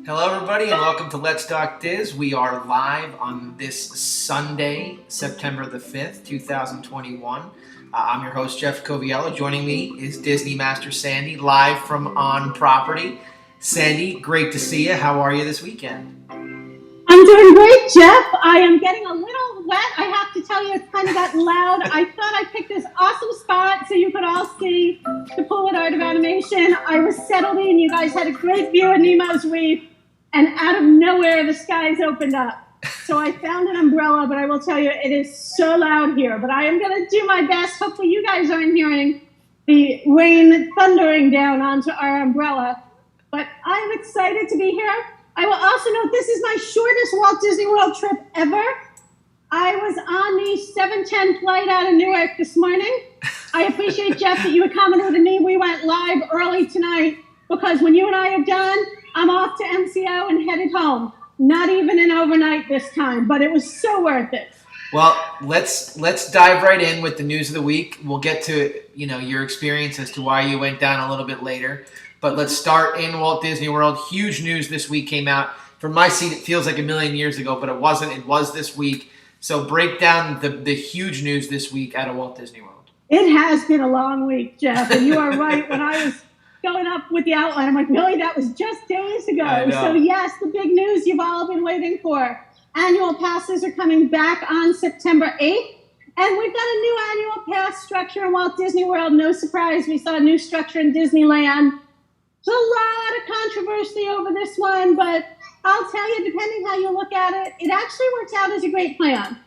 Hello, everybody, and welcome to Let's Talk Diz. We are live on this Sunday, September the 5th, 2021. I'm your host, Jeff Coviello. Joining me is Disney Master Sandy, live from on property. Sandy, great to see you. How are you this weekend? I'm doing great, Jeff. I am getting a little wet. I have to tell you, it's kind of gotten loud. I thought I picked this awesome spot so you could all see the pool at Art of Animation. I was settled in. You guys had a great view of Nemo's Reef. And out of nowhere, the skies opened up. So I found an umbrella, but I will tell you, it is so loud here. But I am going to do my best. Hopefully you guys aren't hearing the rain thundering down onto our umbrella. But I'm excited to be here. I will also note this is my shortest Walt Disney World trip ever. I was on the 7:10 flight out of Newark this morning. I appreciate, Jeff, that you accommodated me. We went live early tonight because when you and I are done, I'm off to MCO and headed home. Not even an overnight this time, but it was so worth it. Well, let's dive right in with the news of the week. We'll get to your experience as to why you went down a little bit later. But let's start in Walt Disney World. Huge news this week came out. From my seat, it feels like a million years ago, but it wasn't. It was this week. So break down the huge news this week out of Walt Disney World. It has been a long week, Jeff, and you are right. When I was going up with the outline, I'm like, really? That was just days ago. So yes, the big news you've all been waiting for. Annual passes are coming back on September 8th. And we've got a new annual pass structure in Walt Disney World. No surprise, we saw a new structure in Disneyland. There's a lot of controversy over this one, but I'll tell you, depending how you look at it, it actually works out as a great plan.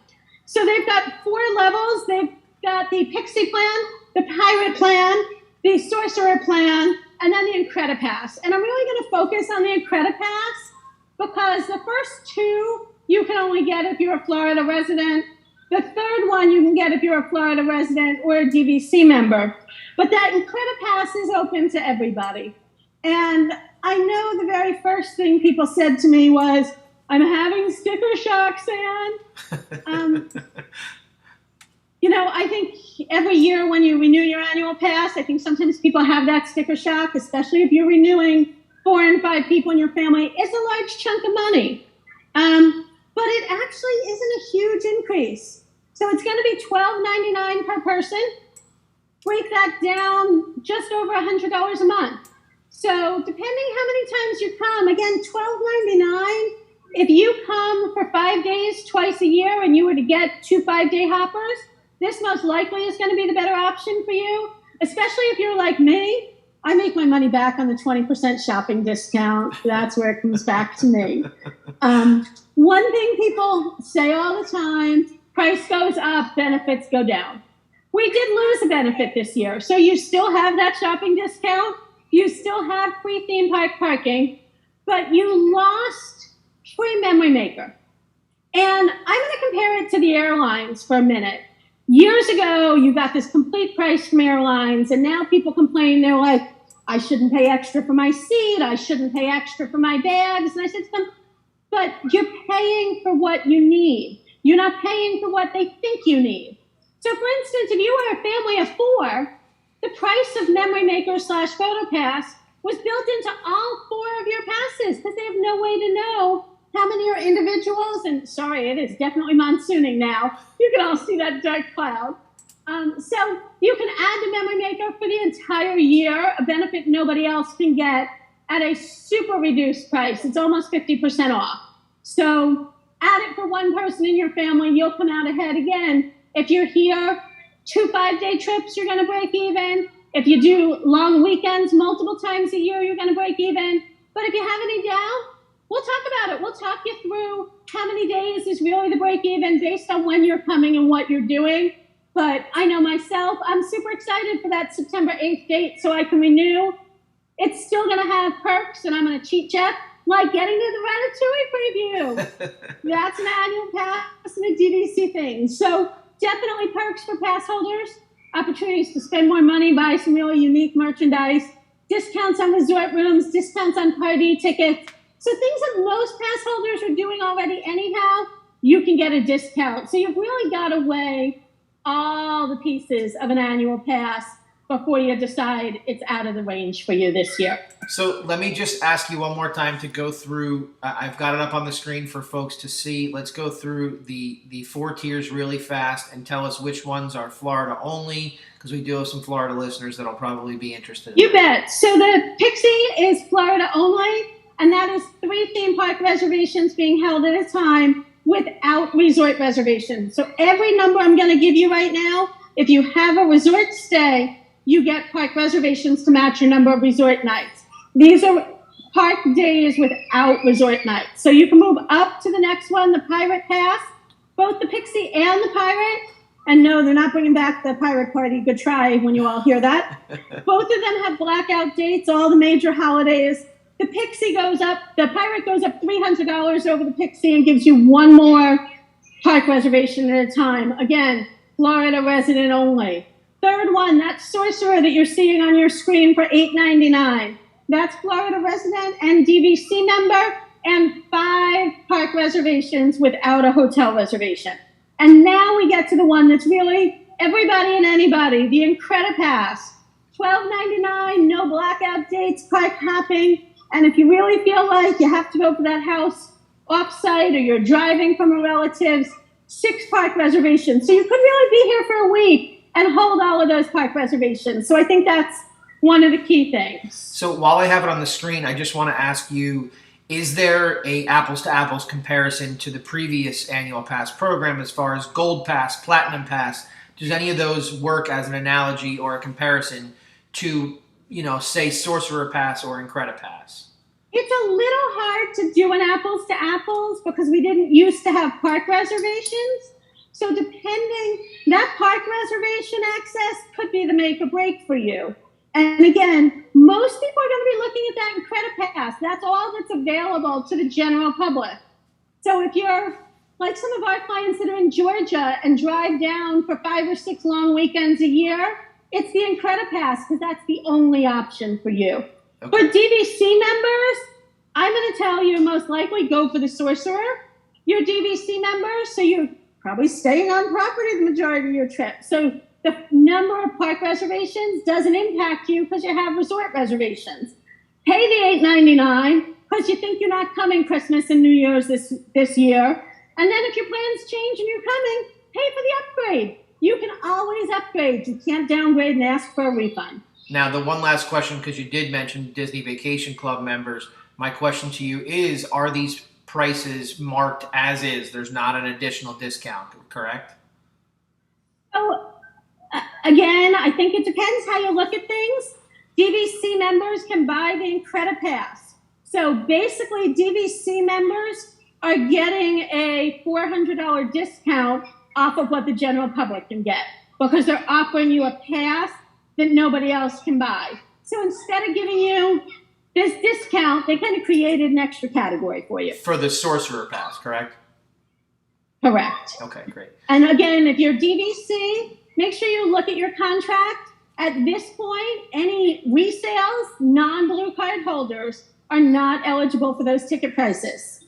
So they've got 4 levels. They've got the Pixie plan, the Pirate plan, the Sorcerer plan, and then the Incredipass. And I'm really going to focus on the Incredipass because the first 2 you can only get if you're a Florida resident. The third one you can get if you're a Florida resident or a DVC member. But that Incredipass is open to everybody. And I know the very first thing people said to me was, I'm having sticker shock, Sam. I think every year when you renew your annual pass, I think sometimes people have that sticker shock, especially if you're renewing 4 and 5 people in your family. It's a large chunk of money. But it actually isn't a huge increase. So it's going to be $12.99 per person. Break that down, just over $100 a month. So depending how many times you come, again, $12.99. If you come for 5 days twice a year and you were to get 2 5-day hoppers, this most likely is going to be the better option for you, especially if you're like me. I make my money back on the 20% shopping discount. That's where it comes back to me. One thing people say all the time, price goes up, benefits go down. We did lose a benefit this year, so you still have that shopping discount. You still have free theme park parking, but you lost free Memory Maker. And I'm going to compare it to the airlines for a minute. Years ago, you got this complete price from airlines, and now people complain. They're like, I shouldn't pay extra for my seat. I shouldn't pay extra for my bags. And I said to them, but you're paying for what you need. You're not paying for what they think you need. So, for instance, if you were a family of 4, the price of Memory Maker / Photo Pass was built into all 4 of your passes because they have no way to know how many are individuals. And sorry, it is definitely monsooning now. You can all see that dark cloud. So you can add the Memory Maker for the entire year, a benefit nobody else can get at a super reduced price. It's almost 50% off. So add it for one person in your family, you'll come out ahead again. If you're here, 2 5-day trips, you're going to break even. If you do long weekends multiple times a year, you're going to break even. But if you have any doubt, we'll talk about it. We'll talk you through how many days is really the break even based on when you're coming and what you're doing. But I know myself, I'm super excited for that September 8th date so I can renew. It's still going to have perks, and I'm going to cheat Jeff, like getting to the Ratatouille preview. That's an annual pass and a DVC thing. So definitely perks for pass holders, opportunities to spend more money, buy some really unique merchandise, discounts on resort rooms, discounts on party tickets. So things that most pass holders are doing already anyhow, you can get a discount. So you've really got to weigh all the pieces of an annual pass. before you decide it's out of the range for you this year. So let me just ask you one more time to go through. I've got it up on the screen for folks to see. Let's go through the 4 tiers really fast and tell us which ones are Florida only, because we do have some Florida listeners that'll probably be interested. You bet. So the Pixie is Florida only, and that is 3 theme park reservations being held at a time without resort reservations. So every number I'm going to give you right now, if you have a resort stay, you get park reservations to match your number of resort nights. These are park days without resort nights. So you can move up to the next one, the Pirate Pass. Both the Pixie and the Pirate, and no, they're not bringing back the Pirate Party. Good try when you all hear that. Both of them have blackout dates, all the major holidays. The Pixie goes up, the Pirate goes up $300 over the Pixie and gives you 1 more park reservation at a time. Again, Florida resident only. Third one, that Sorcerer that you're seeing on your screen for $8.99. That's Florida resident and DVC member, and 5 park reservations without a hotel reservation. And now we get to the one that's really everybody and anybody, the Incredipass. $12.99, no blackout dates, park hopping. And if you really feel like you have to go for that house off-site or you're driving from a relative's, 6 park reservations. So you could really be here for a week and hold all of those park reservations. So I think that's one of the key things. So while I have it on the screen, I just want to ask you, is there a apples to apples comparison to the previous annual pass program as far as Gold Pass, Platinum Pass? Does any of those work as an analogy or a comparison to, say Sorcerer Pass or Incredipass? It's a little hard to do an apples to apples because we didn't used to have park reservations. So depending, that park reservation access could be the make or break for you. And again, most people are going to be looking at that Incredipass. That's all that's available to the general public. So if you're like some of our clients that are in Georgia and drive down for 5 or 6 long weekends a year, it's the Incredipass because that's the only option for you. Okay. For DVC members, I'm going to tell you most likely go for the Sorcerer. You're DVC members, so you're probably staying on property the majority of your trip. So the number of park reservations doesn't impact you because you have resort reservations. Pay the $8.99 because you think you're not coming Christmas and New Year's this year. And then if your plans change and you're coming, pay for the upgrade. You can always upgrade. You can't downgrade and ask for a refund. Now, the one last question, because you did mention Disney Vacation Club members, my question to you is, are these prices marked as is? There's not an additional discount, correct? So, again, I think it depends how you look at things. DVC members can buy the Incredipass. So basically, DVC members are getting a $400 discount off of what the general public can get because they're offering you a pass that nobody else can buy. So instead of giving you this discount, they kind of created an extra category for you. For the Sorcerer Pass, correct? Correct. Okay, great. And again, if you're DVC, make sure you look at your contract. At this point, any resales, non-blue card holders are not eligible for those ticket prices.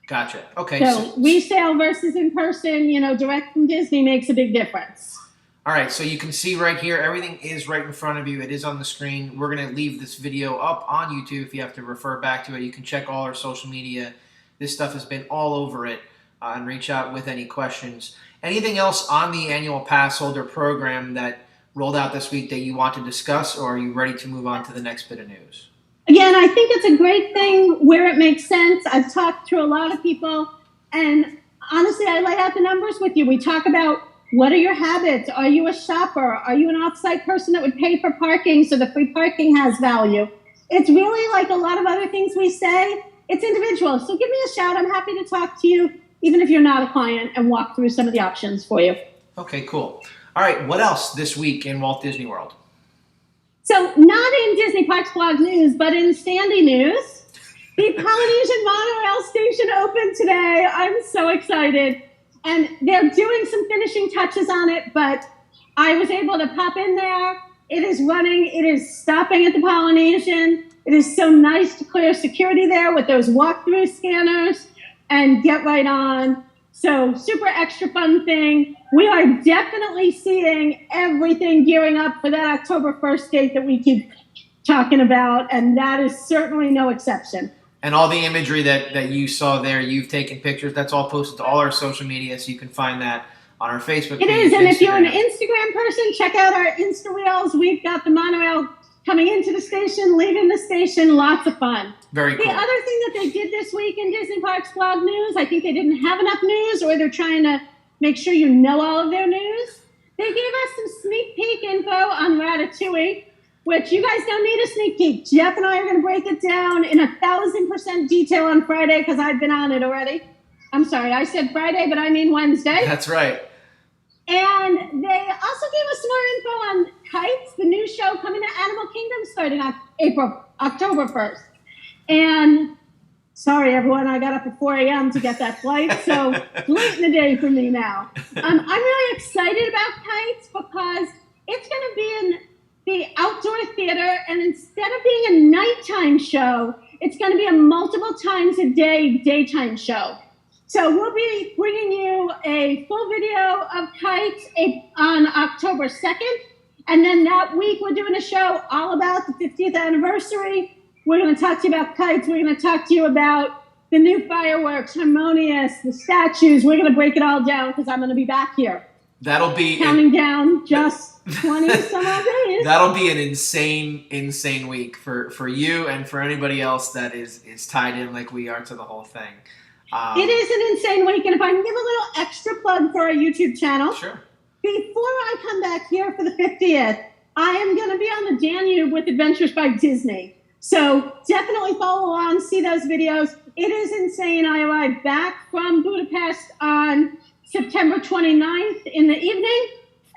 Gotcha. Okay. So resale versus in person, direct from Disney makes a big difference. All right, so you can see right here, everything is right in front of you. It is on the screen. We're going to leave this video up on YouTube if you have to refer back to it. You can check all our social media. This stuff has been all over it, and reach out with any questions. Anything else on the annual pass holder program that rolled out this week that you want to discuss, or are you ready to move on to the next bit of news? Again, I think it's a great thing where it makes sense. I've talked to a lot of people, and honestly, I lay out the numbers with you. We talk about what are your habits? Are you a shopper? Are you an off-site person that would pay for parking so the free parking has value? It's really like a lot of other things we say. It's individual. So give me a shout. I'm happy to talk to you, even if you're not a client, and walk through some of the options for you. Okay, cool. All right, what else this week in Walt Disney World? So not in Disney Parks Blog News, but in Sandy News, the Polynesian Monorail Station opened today. I'm so excited. And they're doing some finishing touches on it, but I was able to pop in there. It is running. It is stopping at the Polynesian. It is so nice to clear security there with those walk-through scanners and get right on. So super extra fun thing. We are definitely seeing everything gearing up for that October 1st date that we keep talking about, and that is certainly no exception. And all the imagery that you saw there, you've taken pictures. That's all posted to all our social media, so you can find that on our Facebook page. It is, and Instagram. if you're an Instagram person, check out our Insta Reels. We've got the monorail coming into the station, leaving the station. Lots of fun. Very cool. The other thing that they did this week in Disney Parks blog news, I think they didn't have enough news, or they're trying to make sure you know all of their news. They gave us some sneak peek info on Ratatouille, which you guys don't need a sneak peek. Jeff and I are going to break it down in 1,000% detail on Friday because I've been on it already. I'm sorry, I said Friday, but I mean Wednesday. That's right. And they also gave us some more info on Kites, the new show coming to Animal Kingdom starting on October 1st. And sorry, everyone, I got up at 4 a.m. to get that flight, so late in the day for me now. I'm really excited about Kites because it's going to be in the outdoor theater, and instead of being a nighttime show, it's going to be a multiple times a day daytime show. So we'll be bringing you a full video of Kites on October 2nd, and then that week we're doing a show all about the 50th anniversary. We're going to talk to you about Kites. We're going to talk to you about the new fireworks, Harmonious, the statues. We're going to break it all down because I'm going to be back here. That'll be counting down just 20 some odd days. That'll be an insane week for you and for anybody else that is tied in like we are to the whole thing. It is an insane week, and if I can give a little extra plug for our YouTube channel. Sure. Before I come back here for the 50th, I am going to be on the Danube with Adventures by Disney. So definitely follow along, see those videos. It is insane. I arrived back from Budapest on September 29th in the evening,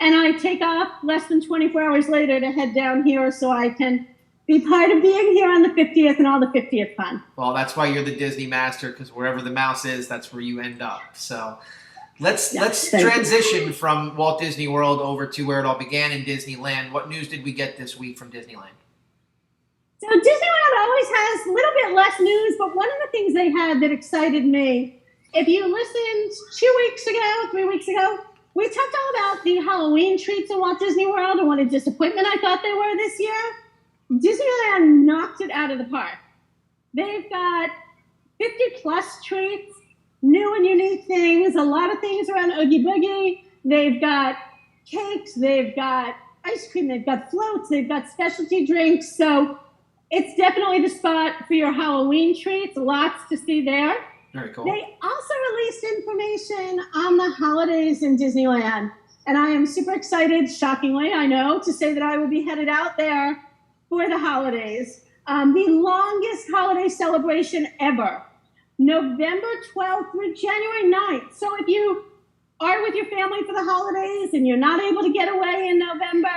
and I take off less than 24 hours later to head down here so I can be part of being here on the 50th and all the 50th fun. Well, that's why you're the Disney master, because wherever the mouse is, that's where you end up. So let's transition from Walt Disney World over to where it all began in Disneyland. What news did we get this week from Disneyland? So Disneyland always has a little bit less news, but one of the things they had that excited me, if you listened 3 weeks ago, we talked all about the Halloween treats in Walt Disney World and what a disappointment I thought they were this year. Disneyland knocked it out of the park. They've got 50 plus treats, new and unique things, a lot of things around Oogie Boogie. They've got cakes, they've got ice cream, they've got floats, they've got specialty drinks. So it's definitely the spot for your Halloween treats. Lots to see there. Very cool. They also released information on the holidays in Disneyland. And I am super excited, shockingly, I know, to say that I will be headed out there for the holidays. The longest holiday celebration ever. November 12th through January 9th. So if you are with your family for the holidays and you're not able to get away in November,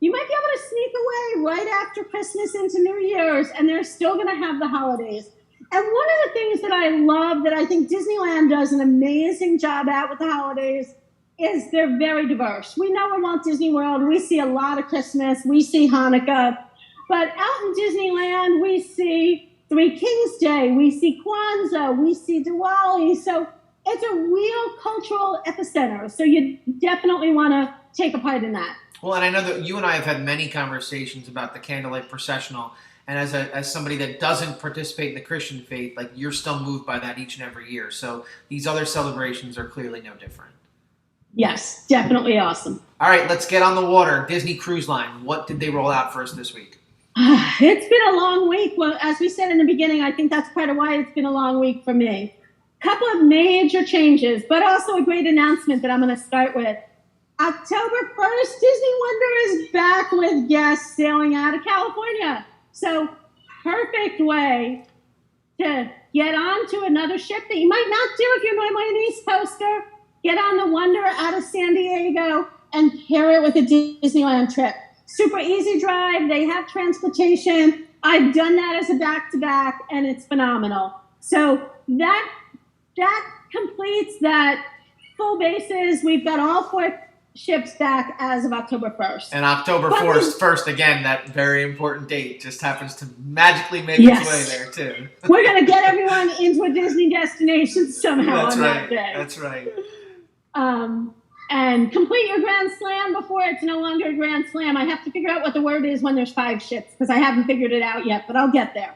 you might be able to sneak away right after Christmas into New Year's, and they're still going to have the holidays. And one of the things that I love that I think Disneyland does an amazing job at with the holidays is they're very diverse. We know in Walt Disney World, we see a lot of Christmas, we see Hanukkah, but out in Disneyland, we see Three Kings Day, we see Kwanzaa, we see Diwali. So it's a real cultural epicenter. So you definitely want to take a part in that. Well, and I know that you and I have had many conversations about the Candlelight Processional, and as somebody that doesn't participate in the Christian faith, like, you're still moved by that each and every year. So these other celebrations are clearly no different. Yes, definitely awesome. All right, let's get on the water. Disney Cruise Line. What did they roll out for us this week? It's been a long week. Well, as we said in the beginning, I think that's part of why it's been a long week for me. Couple of major changes, but also a great announcement that I'm going to start with. October 1st, Disney Wonder is back with guests sailing out of California. So, perfect way to get on to another ship that you might not do if you're normally an East Coaster. Get on the Wonder out of San Diego and pair it with a Disneyland trip. Super easy drive. They have transportation. I've done that as a back-to-back, and it's phenomenal. So that completes that full bases. We've got all 4 ships back as of October 1st. And October But 1st, again, that very important date just happens to magically make Yes. its way there, too. We're going to get everyone into a Disney destination somehow That's on right. that day. That's right. And complete your Grand Slam before it's no longer a Grand Slam. I have to figure out what the word is when there's 5 ships because I haven't figured it out yet, but I'll get there.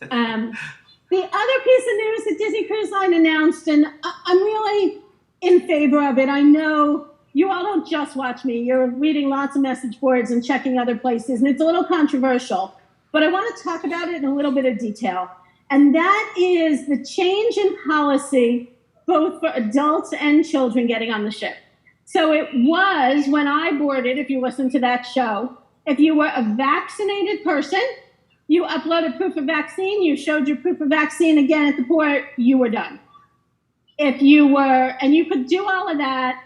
The other piece of news that Disney Cruise Line announced, and I'm really in favor of it. I know you all don't just watch me. You're reading lots of message boards and checking other places, and it's a little controversial. But I want to talk about it in a little bit of detail. And that is the change in policy, both for adults and children getting on the ship. So it was when I boarded, if you listen to that show, if you were a vaccinated person, you uploaded proof of vaccine, you showed your proof of vaccine again at the port, you were done. If you were, and you could do all of that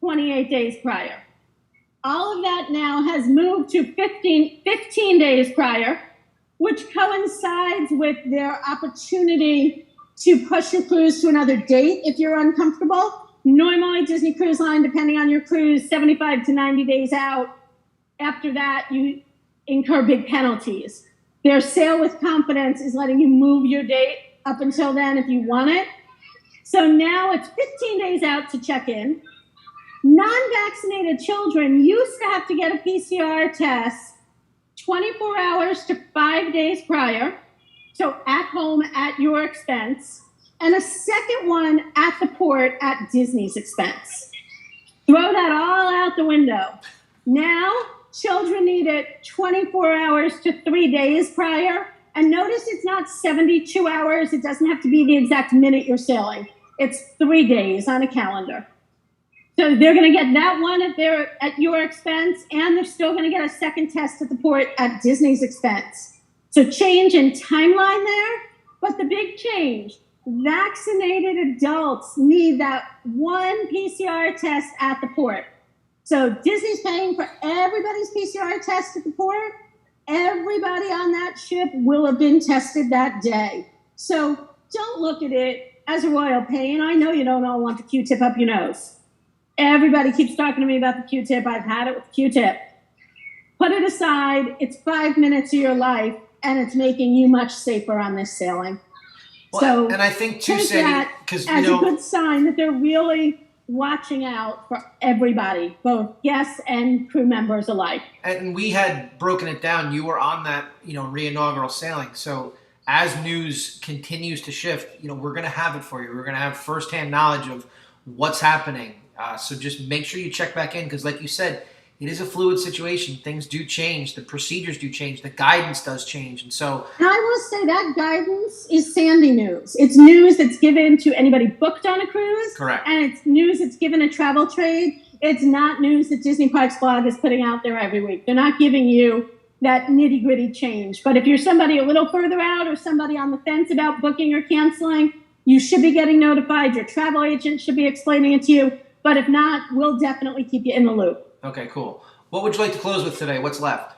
28 days prior. All of that now has moved to 15 days prior, which coincides with their opportunity to push your cruise to another date if you're uncomfortable. Normally, Disney Cruise Line, depending on your cruise, 75 to 90 days out. After that, you incur big penalties. Their Sail with Confidence is letting you move your date up until then if you want it. So now it's 15 days out to check in. Non-vaccinated children used to have to get a PCR test 24 hours to 5 days prior, so at home at your expense, and a second one at the port at Disney's expense. Throw that all out the window. Now, children need it 24 hours to 3 days prior. And notice it's not 72 hours. It doesn't have to be the exact minute you're sailing. It's 3 days on a calendar. So they're going to get that one if they're at your expense, and they're still going to get a second test at the port at Disney's expense. So change in timeline there, but the big change, vaccinated adults need that one PCR test at the port. So Disney's paying for everybody's PCR test at the port. Everybody on that ship will have been tested that day. So don't look at it as a royal pain. I know you don't all want the Q-tip up your nose. Everybody keeps talking to me about the Q-tip. I've had it with the Q-tip. Put it aside. It's 5 minutes of your life, and it's making you much safer on this sailing. Well, so and I think too, take Sandy, that because as a good sign that they're really watching out for everybody, both guests and crew members alike. And we had broken it down. You were on that, re-inaugural sailing. So as news continues to shift, we're going to have it for you. We're going to have firsthand knowledge of what's happening. So just make sure you check back in because, like you said, it is a fluid situation. Things do change. The procedures do change. The guidance does change. And I will say that guidance is Sandy news. It's news that's given to anybody booked on a cruise. Correct. And it's news that's given a travel trade. It's not news that Disney Parks Blog is putting out there every week. They're not giving you that nitty-gritty change. But if you're somebody a little further out or somebody on the fence about booking or canceling, you should be getting notified. Your travel agent should be explaining it to you. But if not, we'll definitely keep you in the loop. Okay, cool. What would you like to close with today? What's left?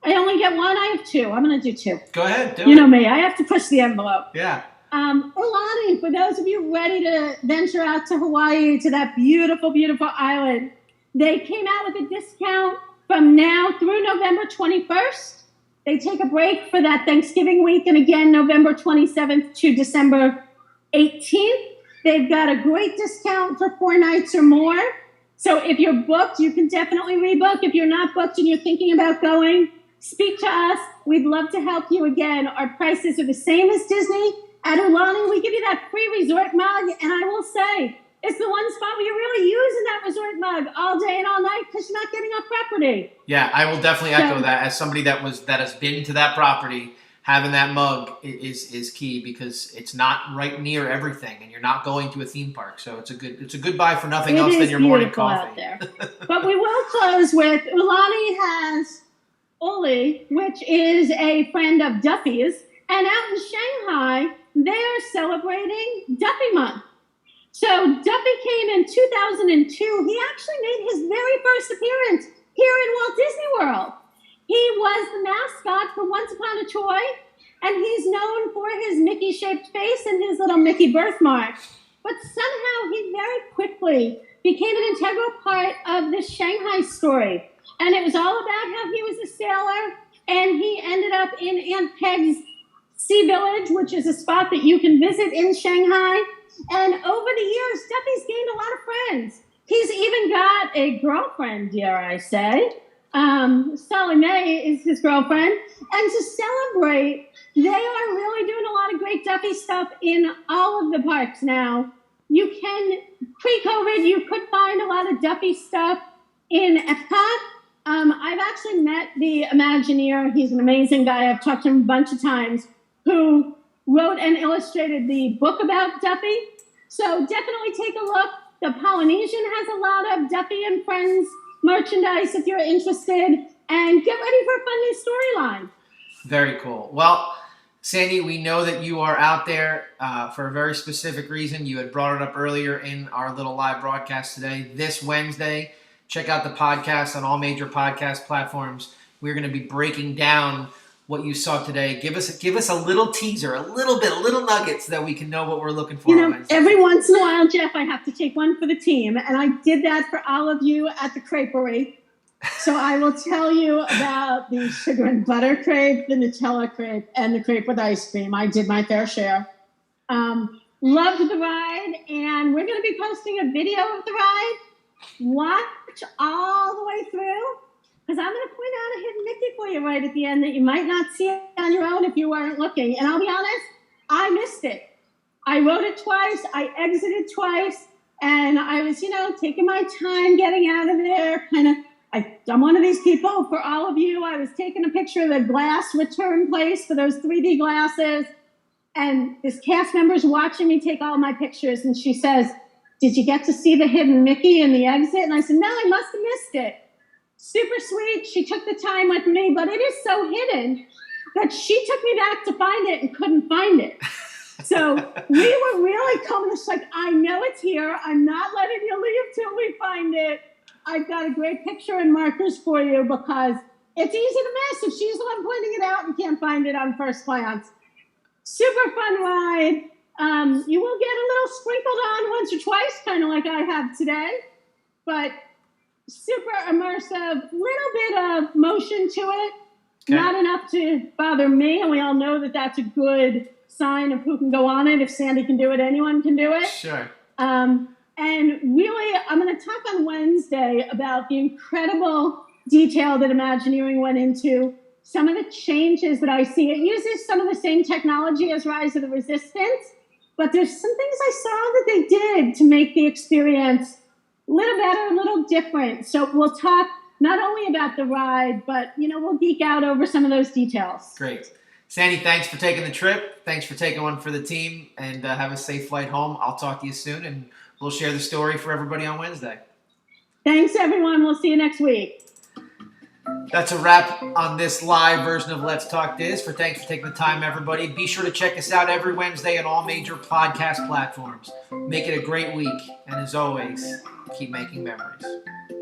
I only get one. I have two. I'm going to do two. Go ahead. Do it. You know me. I have to push the envelope. Yeah. Ulani, for those of you ready to venture out to Hawaii, to that beautiful, beautiful island, they came out with a discount from now through November 21st. They take a break for that Thanksgiving week, and again, November 27th to December 18th. They've got a great discount for 4 nights or more. So if you're booked, you can definitely rebook. If you're not booked and you're thinking about going, speak to us. We'd love to help you. Again, our prices are the same as Disney. At Ulani, we give you that free resort mug. And I will say, it's the one spot where you're really using that resort mug all day and all night because you're not getting off property. Yeah, I will definitely echo that. As somebody that has been to that property, having that mug is key because it's not right near everything, and you're not going to a theme park. So it's a good buy for nothing else than your morning coffee. Out there. But we will close with Ulani has Oli, which is a friend of Duffy's, and out in Shanghai they're celebrating Duffy Month. So Duffy came in 2002. He actually made his very first appearance here in Walt Disney World. He was the mascot for Once Upon a Toy, and he's known for his Mickey-shaped face and his little Mickey birthmark. but somehow he very quickly became an integral part of the Shanghai story. And it was all about how he was a sailor, and he ended up in Aunt Peg's Sea Village, which is a spot that you can visit in Shanghai. And over the years, Duffy's gained a lot of friends. He's even got a girlfriend, dare I say. Sally Mae is his girlfriend. And to celebrate, they are really doing a lot of great Duffy stuff in all of the parks now. You can, pre-COVID, you could find a lot of Duffy stuff in Epcot. I've actually met the Imagineer. He's an amazing guy. I've talked to him a bunch of times, who wrote and illustrated the book about Duffy. So definitely take a look. The Polynesian has a lot of Duffy and Friends merchandise if you're interested. And get ready for a fun new storyline. Very cool. Well, Sandy, we know that you are out there for a very specific reason. You had brought it up earlier in our little live broadcast today. This Wednesday, check out the podcast on all major podcast platforms. We're going to be breaking down what you saw today. Give us a little teaser, a little nugget, so that we can know what we're looking for. Every once in a while, Jeff, I have to take one for the team, and I did that for all of you at the creperie. So I will tell you about the sugar and butter crepe, the Nutella crepe, and the crepe with ice cream. I did my fair share. Loved the ride, and we're going to be posting a video of the ride. Watch all the way through, because I'm going to point out a hidden Mickey for you right at the end that you might not see on your own if you weren't looking. And I'll be honest, I missed it. I wrote it twice, I exited twice, and I was, taking my time getting out of there, I'm one of these people. For all of you, I was taking a picture of the glass return place for those 3D glasses, and this cast member's watching me take all my pictures, and she says, "Did you get to see the hidden Mickey in the exit?" And I said, "No, I must have missed it." Super sweet. She took the time with me, but it is so hidden that she took me back to find it and couldn't find it. So we were really coming. It's like, I know it's here. I'm not letting you leave till we find it. I've got a great picture and markers for you because it's easy to miss if she's the one pointing it out and can't find it on first glance. Super fun ride. You will get a little sprinkled on once or twice, kind of like I have today, but super immersive, little bit of motion to it, okay. Not enough to bother me, and we all know that that's a good sign of who can go on it. If Sandy can do it, anyone can do it. Sure. And really, I'm going to talk on Wednesday about the incredible detail that Imagineering went into, some of the changes that I see. It uses some of the same technology as Rise of the Resistance, but there's some things I saw that they did to make the experience a little better, a little different. So we'll talk not only about the ride, but, we'll geek out over some of those details. Great. Sandy, thanks for taking the trip. Thanks for taking one for the team, and have a safe flight home. I'll talk to you soon, and we'll share the story for everybody on Wednesday. Thanks, everyone. We'll see you next week. That's a wrap on this live version of Let's Talk Diz. Thanks for taking the time, everybody. Be sure to check us out every Wednesday on all major podcast platforms. Make it a great week, and as always, keep making memories.